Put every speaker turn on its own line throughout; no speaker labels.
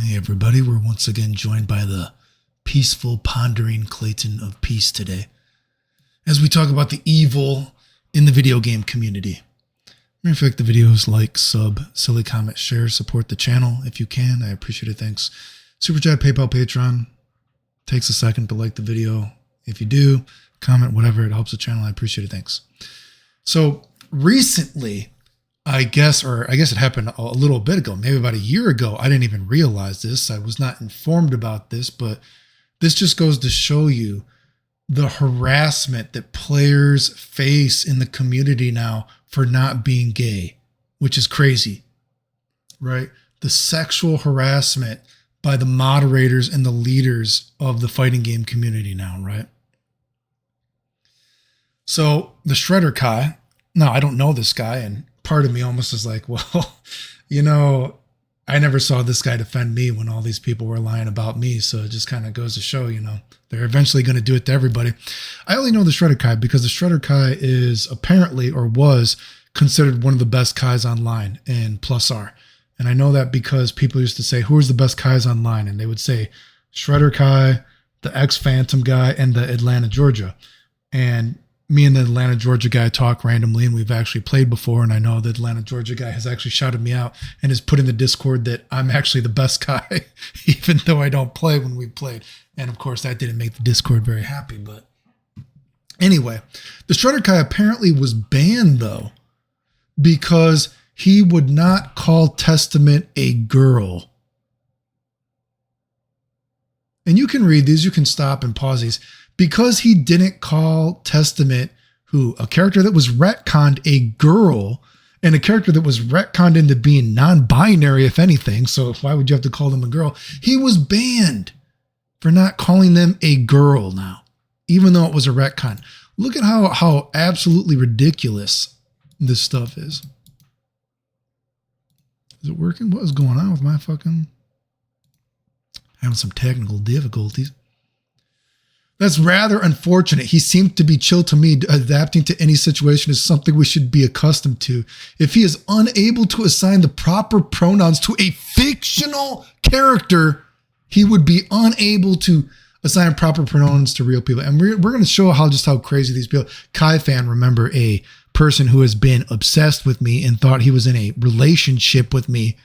Hey everybody, we're once again joined by the peaceful, pondering Clayton of Peace today as we talk about the evil in the video game community. If you like the videos, like, sub, silly comment, share, support the channel if you can. I appreciate it. Thanks. Super Chat, PayPal, Patreon. Takes a second to like the video. If you do, comment, whatever, it helps the channel. I appreciate it. Thanks. So recently, I guess it happened a little bit ago, maybe about a year ago. I didn't even realize this. I was not informed about this, but this just goes to show you the harassment that players face in the community now for not being gay, which is crazy, right? The sexual harassment by the moderators and the leaders of the fighting game community now, right? So the Shredder Kai, now I don't know this guy, and part of me almost is like, well, I never saw this guy defend me when all these people were lying about me. So it just kind of goes to show, they're eventually going to do it to everybody. I only know the Shredder Kai because the Shredder Kai is apparently, or was, considered one of the best Kais online in Plus R. And I know that because people used to say, who's the best Kais online? And they would say Shredder Kai, the ex-Phantom guy, and the Atlanta, Georgia. And me and the Atlanta, Georgia guy talk randomly, and we've actually played before. And I know the Atlanta, Georgia guy has actually shouted me out and has put in the Discord that I'm actually the best guy, even though I don't play when we played. And of course, that didn't make the Discord very happy. But anyway, the Shredder Kai apparently was banned, though, because he would not call Testament a girl. And you can read these, you can stop and pause these. Because he didn't call Testament, a character that was retconned, a girl, and a character that was retconned into being non-binary, if anything, so why would you have to call them a girl? He was banned for not calling them a girl now, even though it was a retcon. Look at how absolutely ridiculous this stuff is. Is it working? What is going on with my fucking... Having some technical difficulties. That's rather unfortunate. He seemed to be chill to me. Adapting to any situation is something we should be accustomed to. If he is unable to assign the proper pronouns to a fictional character, he would be unable to assign proper pronouns to real people. And we're going to show how crazy these people. Kai fan, remember, a person who has been obsessed with me and thought he was in a relationship with me,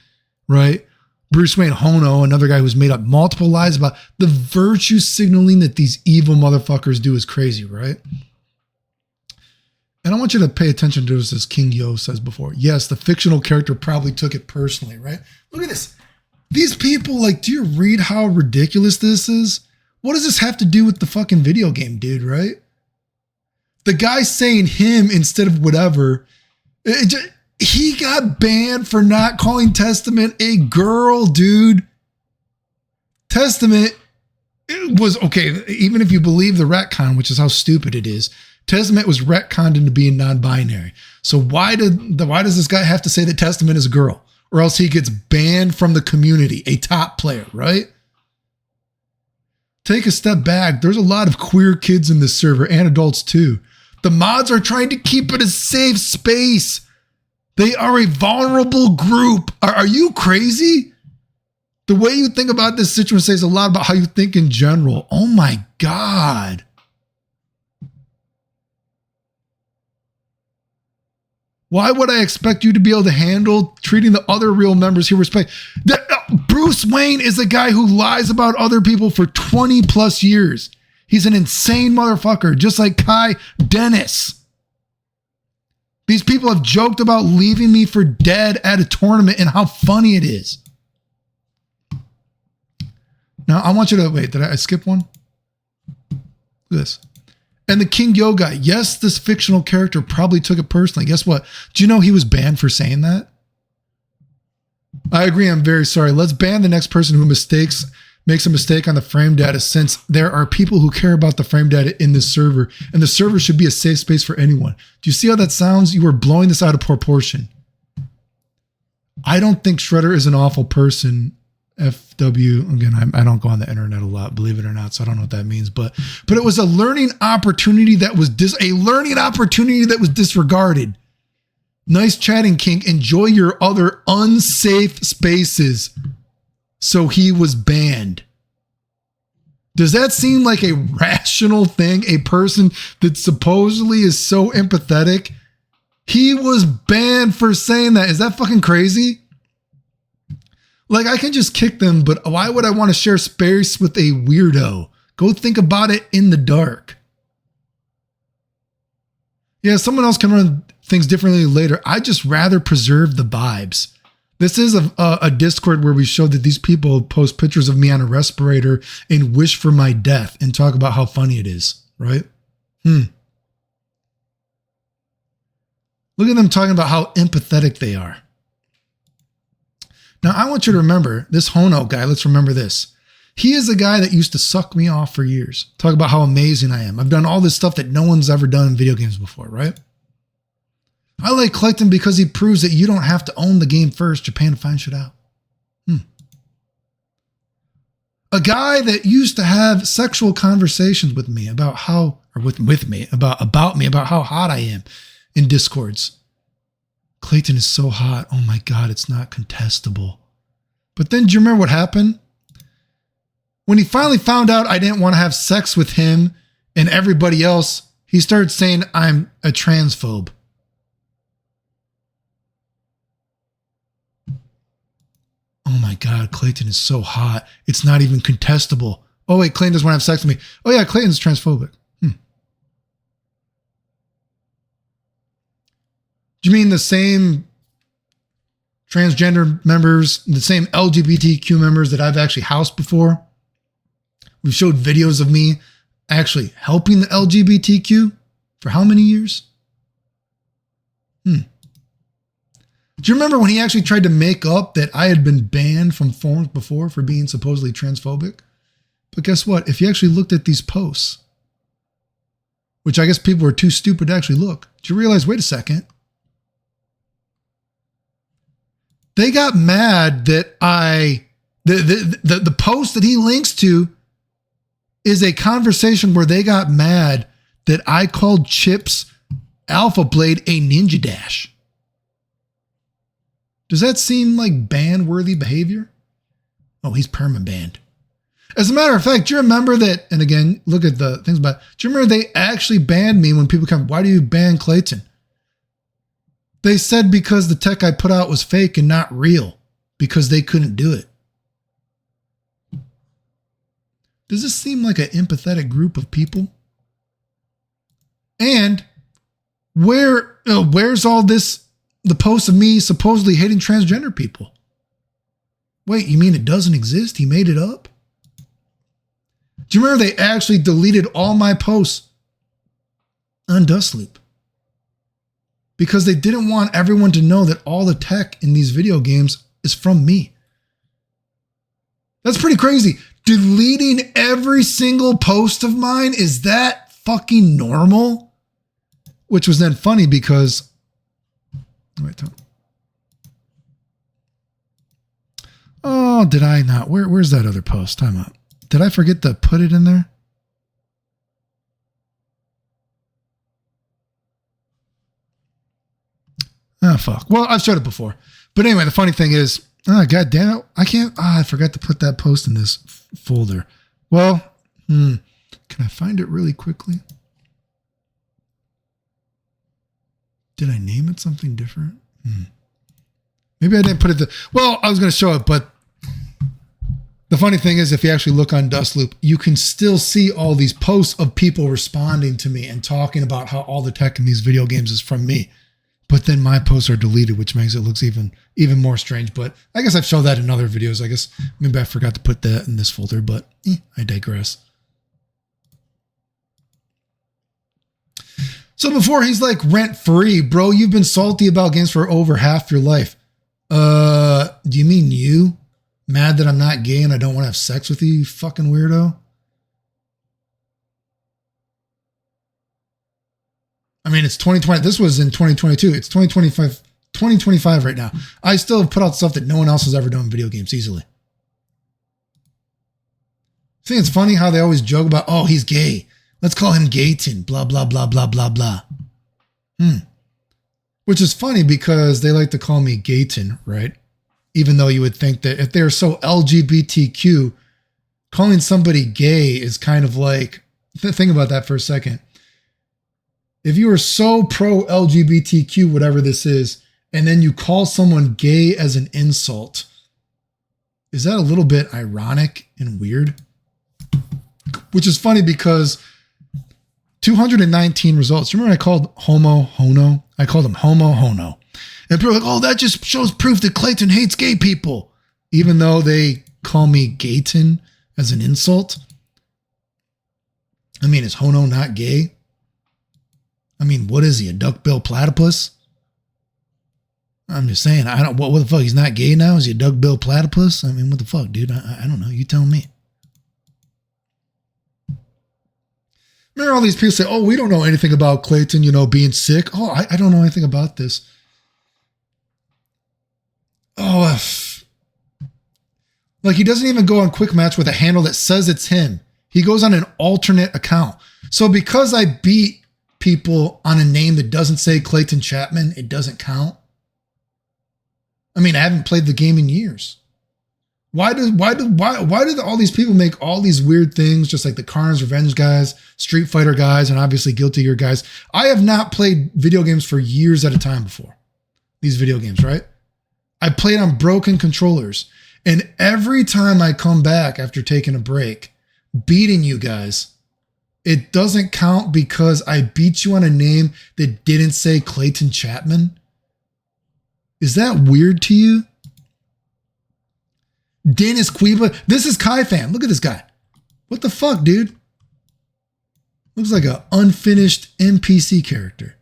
right? Bruce Wayne Hono, another guy who's made up multiple lies about the virtue signaling that these evil motherfuckers do is crazy, right? And I want you to pay attention to this, as King Yo says before. Yes, the fictional character probably took it personally, right? Look at this. These people, do you read how ridiculous this is? What does this have to do with the fucking video game, dude, right? The guy saying him instead of whatever, he got banned for not calling Testament a girl, dude. Testament was, okay, even if you believe the retcon, which is how stupid it is, Testament was retconned into being non-binary. So why does this guy have to say that Testament is a girl? Or else he gets banned from the community, a top player, right? Take a step back. There's a lot of queer kids in this server and adults too. The mods are trying to keep it a safe space. They are a vulnerable group. Are you crazy? The way you think about this situation says a lot about how you think in general. Oh my God. Why would I expect you to be able to handle treating the other real members here with respect? Bruce Wayne is a guy who lies about other people for 20 plus years. He's an insane motherfucker, just like Kai Dennis. These people have joked about leaving me for dead at a tournament and how funny it is. Now, I want you to, wait, did I skip one? Look at this. And the King Yo guy, yes, this fictional character probably took it personally. Guess what? Do you know he was banned for saying that? I agree, I'm very sorry. Let's ban the next person who makes a mistake on the frame data, since there are people who care about the frame data in this server, and the server should be a safe space for anyone. Do you see how that sounds? You are blowing this out of proportion. I don't think Shredder is an awful person. FW, again, I don't go on the internet a lot, believe it or not, so I don't know what that means, but it was a learning opportunity that was disregarded. Nice chatting, King. Enjoy your other unsafe spaces. So he was banned. Does that seem like a rational thing? A person that supposedly is so empathetic, he was banned for saying that. Is that fucking crazy? Like, I can just kick them, but why would I want to share space with a weirdo? Go think about it in the dark. Yeah, someone else can run things differently later. I just rather preserve the vibes. This is a Discord where we showed that these people post pictures of me on a respirator and wish for my death and talk about how funny it is, right? Look at them talking about how empathetic they are. Now, I want you to remember this Hono guy. Let's remember this. He is a guy that used to suck me off for years. Talk about how amazing I am. I've done all this stuff that no one's ever done in video games before, right? I like Clayton because he proves that you don't have to own the game first. Japan to find shit out. A guy that used to have sexual conversations with me about how, or with me, about how hot I am in Discords. Clayton is so hot. Oh my God, it's not contestable. But then do you remember what happened? When he finally found out I didn't want to have sex with him and everybody else, he started saying I'm a transphobe. Oh my God, Clayton is so hot. It's not even contestable. Oh wait, Clayton doesn't want to have sex with me. Oh yeah, Clayton's transphobic. Do you mean the same transgender members, the same LGBTQ members that I've actually housed before? We've showed videos of me actually helping the LGBTQ for how many years? Do you remember when he actually tried to make up that I had been banned from forums before for being supposedly transphobic? But guess what? If you actually looked at these posts, which I guess people were too stupid to actually look, did you realize, wait a second, they got mad that the post that he links to is a conversation where they got mad that I called Chip's Alpha Blade a ninja dash. Does that seem like ban-worthy behavior? Oh, he's perma-banned. As a matter of fact, do you remember that, and again, look at the things about, do you remember they actually banned me when people come, why do you ban Clayton? They said because the tech I put out was fake and not real, because they couldn't do it. Does this seem like an empathetic group of people? And where's all this, the post of me supposedly hating transgender people? Wait, you mean it doesn't exist? He made it up? Do you remember they actually deleted all my posts on Dustloop? Because they didn't want everyone to know that all the tech in these video games is from me. That's pretty crazy. Deleting every single post of mine, is that fucking normal? Which was then funny because, wait, oh, did I not? Where's that other post? Time out. Did I forget to put it in there? Oh, fuck. Well, I've showed it before. But anyway, the funny thing is, God damn it, I can't, I forgot to put that post in this folder. Well, can I find it really quickly? Did I name it something different? Maybe I didn't put it, well, I was going to show it, but the funny thing is, if you actually look on Dustloop, you can still see all these posts of people responding to me and talking about how all the tech in these video games is from me. But then my posts are deleted, which makes it look even more strange. But I guess I've shown that in other videos. I guess maybe I forgot to put that in this folder, but I digress. So before he's like rent free, bro, you've been salty about games for over half your life. Do you mean you? Mad that I'm not gay and I don't want to have sex with you, you fucking weirdo? I mean, it's 2020. This was in 2022. It's 2025 right now. I still have put out stuff that no one else has ever done in video games easily. I think it's funny how they always joke about, oh, he's gay. Let's call him Gayton, blah, blah, blah, blah, blah, blah. Which is funny because they like to call me Gayton, right? even though you would think that if they're so LGBTQ, calling somebody gay is kind of like, think about that for a second. If you are so pro LGBTQ, whatever this is, and then you call someone gay as an insult, is that a little bit ironic and weird? Which is funny because 219 results. Remember I called hono? I called him hono. And people are like, oh, that just shows proof that Clayton hates gay people. Even though they call me Gayton as an insult. I mean, is hono not gay? I mean, what is he, a duck-billed platypus? I'm just saying, what the fuck, he's not gay now? Is he a duck-billed platypus? I mean, what the fuck, dude? I don't know, you tell me. Remember all these people say, oh, we don't know anything about Clayton, being sick. Oh, I don't know anything about this. Oh, like he doesn't even go on Quick Match with a handle that says it's him. He goes on an alternate account. So because I beat people on a name that doesn't say Clayton Chapman, it doesn't count. I mean, I haven't played the game in years. Why do all these people make all these weird things, just like the Karn's Revenge guys, Street Fighter guys, and obviously Guilty Gear guys? I have not played video games for years at a time before. These video games, right? I played on broken controllers. And every time I come back after taking a break, beating you guys, it doesn't count because I beat you on a name that didn't say Clayton Chapman. Is that weird to you? Dennis Quiba. This is Kai Fan. Look at this guy. What the fuck, dude? Looks like an unfinished NPC character.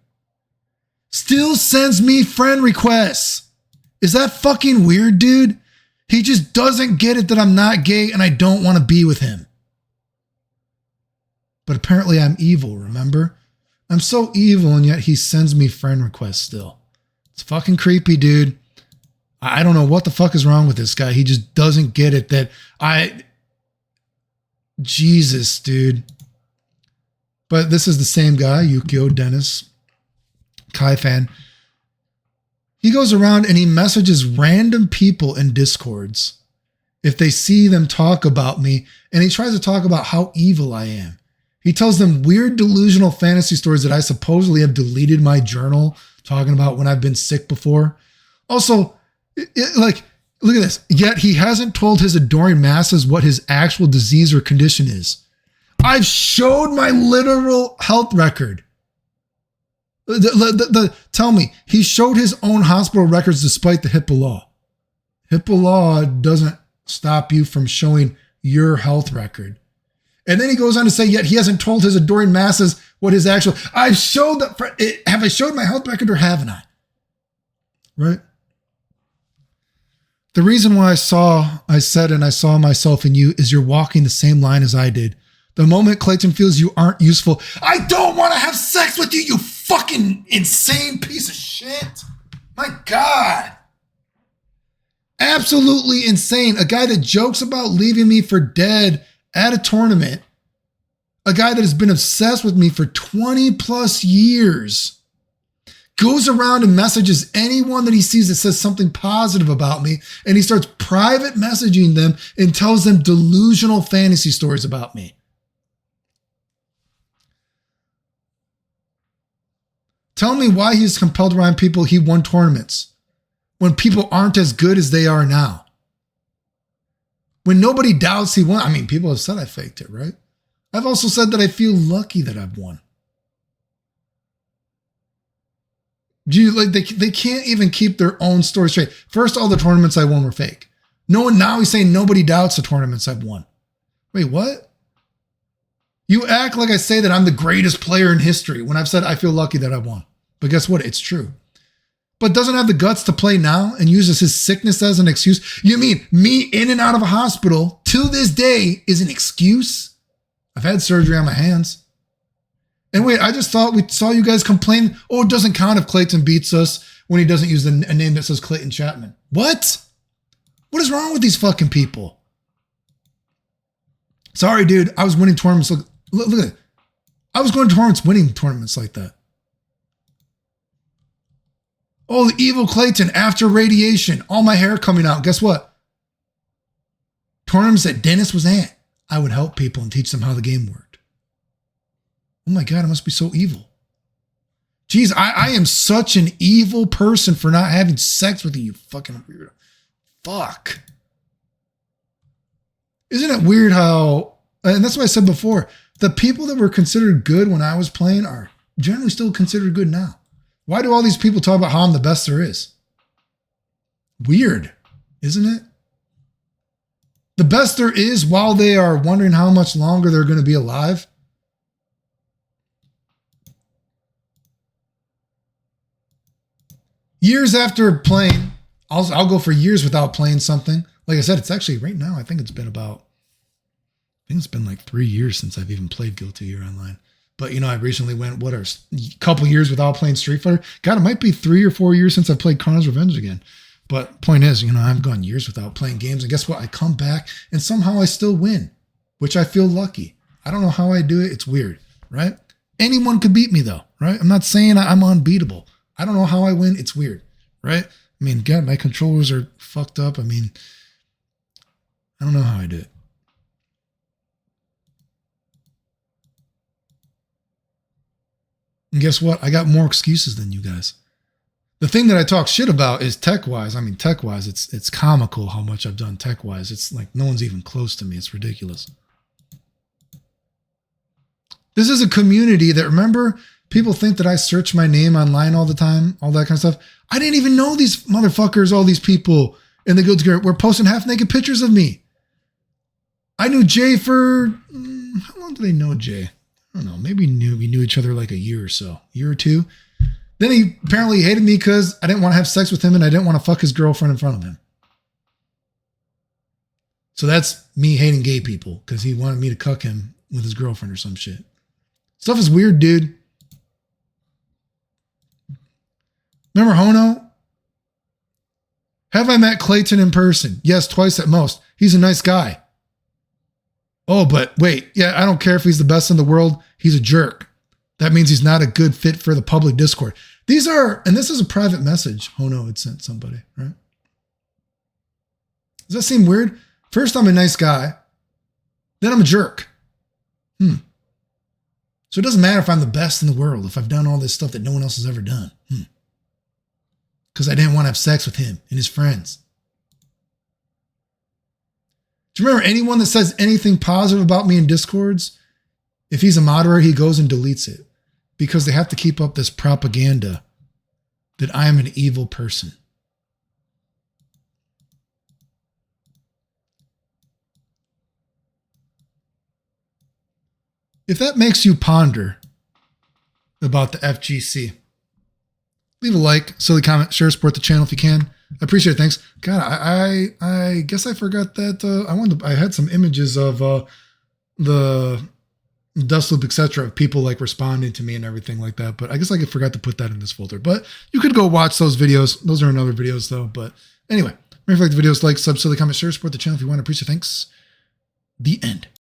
Still sends me friend requests. Is that fucking weird, dude? He just doesn't get it that I'm not gay and I don't want to be with him. But apparently I'm evil, remember? I'm so evil and yet he sends me friend requests still. It's fucking creepy, dude. I don't know what the fuck is wrong with this guy. He just doesn't get it that Jesus, dude. But this is the same guy, Yukio Dennis, Kai Fan. He goes around and he messages random people in Discords if they see them talk about me, and he tries to talk about how evil I am. He tells them weird delusional fantasy stories that I supposedly have deleted my journal talking about when I've been sick before. Also, look at this. Yet he hasn't told his adoring masses what his actual disease or condition is. I've showed my literal health record. Tell me, he showed his own hospital records despite the HIPAA law. HIPAA law doesn't stop you from showing your health record. And then he goes on to say, yet he hasn't told his adoring masses what his actual... I've showed that... Have I showed my health record or haven't I? Right? The reason why I saw myself in you is you're walking the same line as I did. The moment Clayton feels you aren't useful, I don't want to have sex with you, you fucking insane piece of shit. My God. Absolutely insane. A guy that jokes about leaving me for dead at a tournament. A guy that has been obsessed with me for 20 plus years. Goes around and messages anyone that he sees that says something positive about me. And he starts private messaging them and tells them delusional fantasy stories about me. Tell me why he's compelled to remind people he won tournaments when people aren't as good as they are now. When nobody doubts he won. I mean, people have said I faked it, right? I've also said that I feel lucky that I've won. They can't even keep their own story straight. First, all the tournaments I won were fake. Now he's saying nobody doubts the tournaments I've won. Wait, what? You act like I say that I'm the greatest player in history when I've said I feel lucky that I won. But guess what? It's true. But doesn't have the guts to play now and uses his sickness as an excuse. You mean me in and out of a hospital to this day is an excuse? I've had surgery on my hands. And wait, I just thought we saw you guys complain. Oh, it doesn't count if Clayton beats us when he doesn't use a name that says Clayton Chapman. What? What is wrong with these fucking people? Sorry, dude. I was winning tournaments. Look at it. I was going to tournaments, winning tournaments like that. Oh, the evil Clayton after radiation. All my hair coming out. Guess what? Tournaments that Dennis was at. I would help people and teach them how the game worked. Oh my God, I must be so evil. Jeez, I am such an evil person for not having sex with you fucking weirdo. Fuck. Isn't it weird how, and that's what I said before, the people that were considered good when I was playing are generally still considered good now. Why do all these people talk about how I'm the best there is? Weird, isn't it? The best there is while they are wondering how much longer they're going to be alive. Years after playing, I'll go for years without playing something. Like I said, it's actually right now, I think it's been like 3 years since I've even played Guilty Gear Online. But, you know, I recently went, a couple years without playing Street Fighter. God, it might be 3 or 4 years since I played Connor's Revenge again. But point is, you know, I've gone years without playing games. And guess what? I come back and somehow I still win, which I feel lucky. I don't know how I do it. It's weird, right? Anyone could beat me though, right? I'm not saying I'm unbeatable. I don't know how I win. It's weird, right? I mean, God, my controllers are fucked up. I mean, I don't know how I do it. And guess what? I got more excuses than you guys. The thing that I talk shit about is tech-wise. I mean, tech-wise, it's comical how much I've done tech-wise. It's like no one's even close to me. It's ridiculous. This is a community that, remember, people think that I search my name online all the time, all that kind of stuff. I didn't even know these motherfuckers, all these people in the Guilty Gear were posting half-naked pictures of me. I knew Jay for, how long do they know Jay? I don't know, maybe we knew each other like a year or two. Then he apparently hated me because I didn't want to have sex with him and I didn't want to fuck his girlfriend in front of him. So that's me hating gay people because he wanted me to cuck him with his girlfriend or some shit. Stuff is weird, dude. Remember Hono? Have I met Clayton in person? Yes, twice at most. He's a nice guy. Oh, but wait. Yeah, I don't care if he's the best in the world. He's a jerk. That means he's not a good fit for the public Discord. These are, and this is a private message Hono had sent somebody, right? Does that seem weird? First, I'm a nice guy. Then I'm a jerk. So it doesn't matter if I'm the best in the world, if I've done all this stuff that no one else has ever done. Because I didn't want to have sex with him and his friends. Do you remember anyone that says anything positive about me in Discords? If he's a moderator, he goes and deletes it because they have to keep up this propaganda that I am an evil person. If that makes you ponder about the FGC, leave a like, silly comment, share, support the channel if you can. I appreciate it. Thanks. God, I guess I forgot that I had some images of the Dust Loop, etc., of people like responding to me and everything like that. But I guess I forgot to put that in this folder. But you could go watch those videos. Those are in other videos though. But anyway, remember if you like the videos, like, sub, silly comment, share, support the channel if you want. I appreciate it. Thanks. The end.